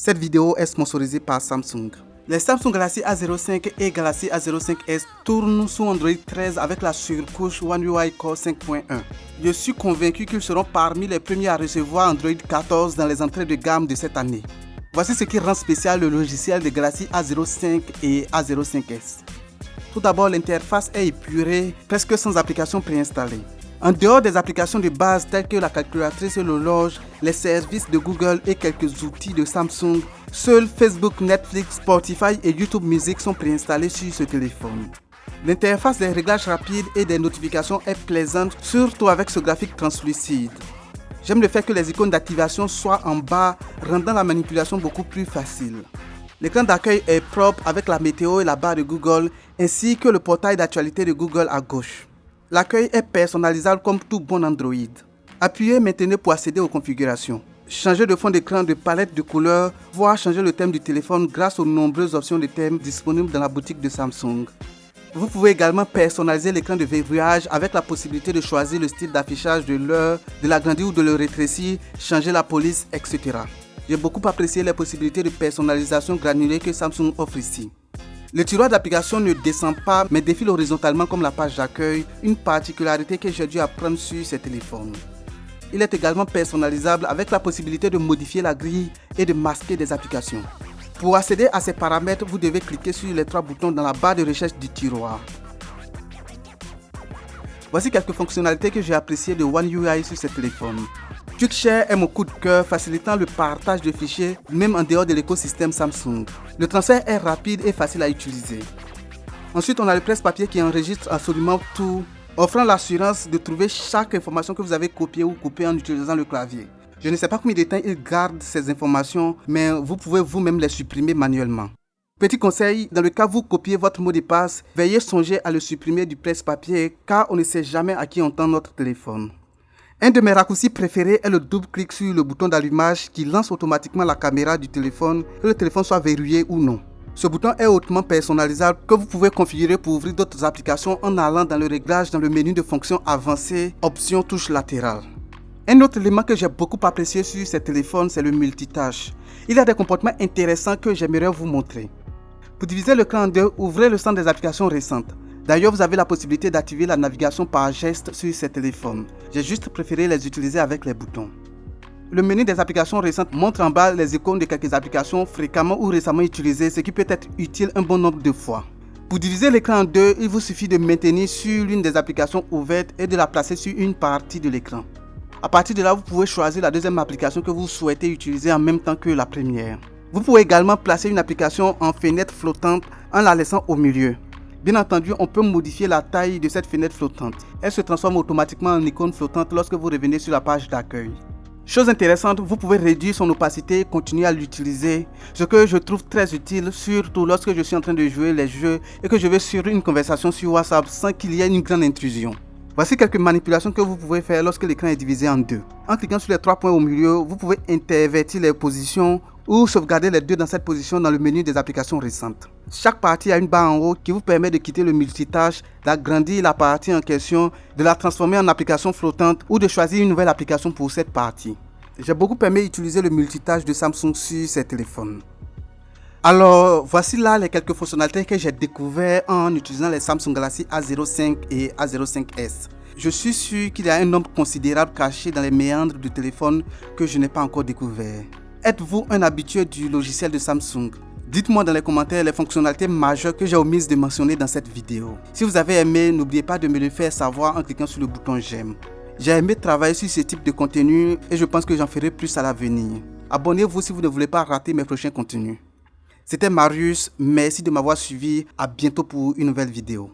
Cette vidéo est sponsorisée par Samsung. Les Samsung Galaxy A05 et Galaxy A05s tournent sous Android 13 avec la surcouche One UI Core 5.1. Je suis convaincu qu'ils seront parmi les premiers à recevoir Android 14 dans les entrées de gamme de cette année. Voici ce qui rend spécial le logiciel de Galaxy A05 et A05s. Tout d'abord, l'interface est épurée, presque sans application préinstallée. En dehors des applications de base telles que la calculatrice et l'horloge, les services de Google et quelques outils de Samsung, seuls Facebook, Netflix, Spotify et YouTube Music sont préinstallés sur ce téléphone. L'interface des réglages rapides et des notifications est plaisante, surtout avec ce graphique translucide. J'aime le fait que les icônes d'activation soient en bas, rendant la manipulation beaucoup plus facile. L'écran d'accueil est propre avec la météo et la barre de Google, ainsi que le portail d'actualité de Google à gauche. L'accueil est personnalisable comme tout bon Android. Appuyez maintenant pour accéder aux configurations. Changer de fond d'écran, de palette de couleurs, voire changer le thème du téléphone grâce aux nombreuses options de thèmes disponibles dans la boutique de Samsung. Vous pouvez également personnaliser l'écran de verrouillage avec la possibilité de choisir le style d'affichage de l'heure, de l'agrandir ou de le rétrécir, changer la police, etc. J'ai beaucoup apprécié les possibilités de personnalisation granulée que Samsung offre ici. Le tiroir d'application ne descend pas mais défile horizontalement comme la page d'accueil, une particularité que j'ai dû apprendre sur ces téléphones. Il est également personnalisable avec la possibilité de modifier la grille et de masquer des applications. Pour accéder à ces paramètres, vous devez cliquer sur les trois boutons dans la barre de recherche du tiroir. Voici quelques fonctionnalités que j'ai appréciées de One UI sur ce téléphone. QuickShare est mon coup de cœur, facilitant le partage de fichiers, même en dehors de l'écosystème Samsung. Le transfert est rapide et facile à utiliser. Ensuite, on a le presse-papier qui enregistre absolument tout, offrant l'assurance de trouver chaque information que vous avez copiée ou coupée en utilisant le clavier. Je ne sais pas combien de temps il garde ces informations, mais vous pouvez vous-même les supprimer manuellement. Petit conseil, dans le cas où vous copiez votre mot de passe, veuillez songer à le supprimer du presse-papier car on ne sait jamais à qui on tend notre téléphone. Un de mes raccourcis préférés est le double-clic sur le bouton d'allumage qui lance automatiquement la caméra du téléphone, que le téléphone soit verrouillé ou non. Ce bouton est hautement personnalisable que vous pouvez configurer pour ouvrir d'autres applications en allant dans le réglage dans le menu de fonctions avancées, option touche latérale. Un autre élément que j'ai beaucoup apprécié sur ces téléphones, c'est le multitâche. Il y a des comportements intéressants que j'aimerais vous montrer. Pour diviser l'écran en deux, ouvrez le centre des applications récentes. D'ailleurs, vous avez la possibilité d'activer la navigation par geste sur ces téléphones. J'ai juste préféré les utiliser avec les boutons. Le menu des applications récentes montre en bas les icônes de quelques applications fréquemment ou récemment utilisées, ce qui peut être utile un bon nombre de fois. Pour diviser l'écran en deux, il vous suffit de maintenir sur l'une des applications ouvertes et de la placer sur une partie de l'écran. À partir de là, vous pouvez choisir la deuxième application que vous souhaitez utiliser en même temps que la première. Vous pouvez également placer une application en fenêtre flottante en la laissant au milieu. Bien entendu, on peut modifier la taille de cette fenêtre flottante. Elle se transforme automatiquement en icône flottante lorsque vous revenez sur la page d'accueil. Chose intéressante, vous pouvez réduire son opacité et continuer à l'utiliser, ce que je trouve très utile, surtout lorsque je suis en train de jouer les jeux et que je vais suivre une conversation sur WhatsApp sans qu'il y ait une grande intrusion. Voici quelques manipulations que vous pouvez faire lorsque l'écran est divisé en deux. En cliquant sur les trois points au milieu, vous pouvez intervertir les positions ou sauvegarder les deux dans cette position dans le menu des applications récentes. Chaque partie a une barre en haut qui vous permet de quitter le multitâche, d'agrandir la partie en question, de la transformer en application flottante ou de choisir une nouvelle application pour cette partie. J'ai beaucoup aimé utiliser le multitâche de Samsung sur ces téléphones. Alors, voici là les quelques fonctionnalités que j'ai découvertes en utilisant les Samsung Galaxy A05 et A05s. Je suis sûr qu'il y a un nombre considérable caché dans les méandres du téléphone que je n'ai pas encore découvert. Êtes-vous un habitué du logiciel de Samsung? Dites-moi dans les commentaires les fonctionnalités majeures que j'ai omises de mentionner dans cette vidéo. Si vous avez aimé, n'oubliez pas de me le faire savoir en cliquant sur le bouton j'aime. J'ai aimé travailler sur ce type de contenu et je pense que j'en ferai plus à l'avenir. Abonnez-vous si vous ne voulez pas rater mes prochains contenus. C'était Marius, merci de m'avoir suivi, à bientôt pour une nouvelle vidéo.